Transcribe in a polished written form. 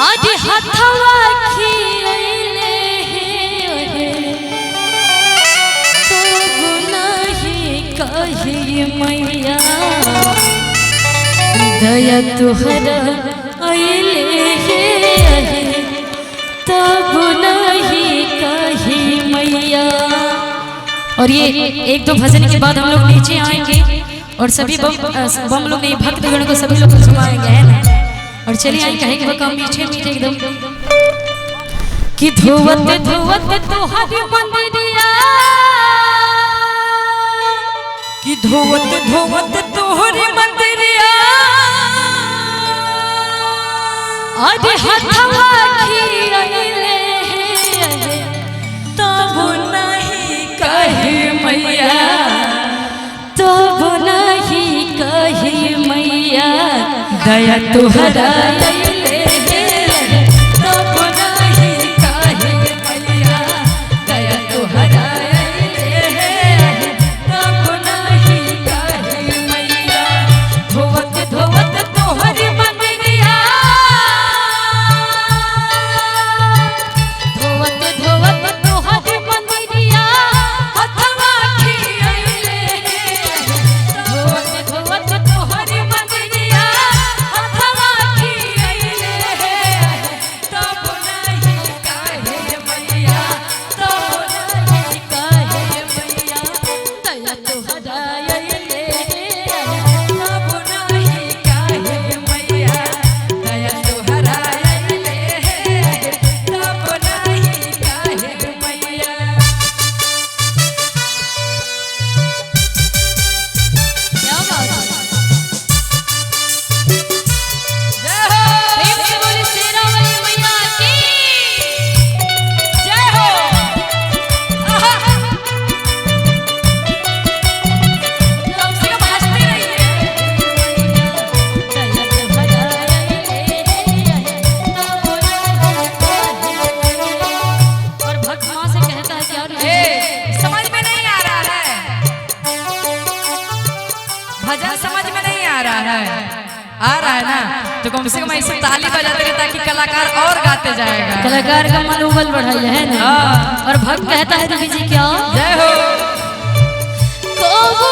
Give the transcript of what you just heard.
आज हथवा खिलैले हे तब नहीं कही मैया दया तुहरा अइले हे तब नहीं कही मैया। और ये एक दो भजन के बाद हम लोग नीचे आएंगे और सभी बम लोग नहीं भक्तगण को सभी लोग सुनाएंगे है ना। और चलिए आई कहेंगे वो कम मीठे मीठे एकदम कि धोवत धोवत तोहरी मंदिरिया कि धोवत धोवत तोहरी मंदिरिया आज हथवा खिलैले तब नहीं कही मैया तब नहीं कही मैया दया तुहरा अइले तब नहीं कही मैया दया तुहरा अइले तब नहीं कही मैया धोवत धोवत तोहरी मंदिरिया धोवत धोवत तोहरी मंदिरिया हथवा खिलैले धोवत धोवत तोहरी मंदिरिया हथवा खिलैले तब नहीं कही मैया तब नहीं कही मैया दया तुहरा अइले तब नहीं कही मैया दया तुहरा अइले तब नहीं कही मैया। क्या बात है जय हो प्रेम से बोले शेरा वाली मैया की जय हो कम से कम हंसते रहिए। दया तुहरा अइले और भक्त मां से कहता है कि यार समझ में नहीं आ रहा है भजन समझ में नहीं आ रहा है ना तो कम से कम ऐसे ताली बजाते रहे ताकि कलाकार और गाते जाएगा। कलाकार का मनोबल बढ़ाइए है ना। और भक्त कहता है रवि जी क्या जय हो कबो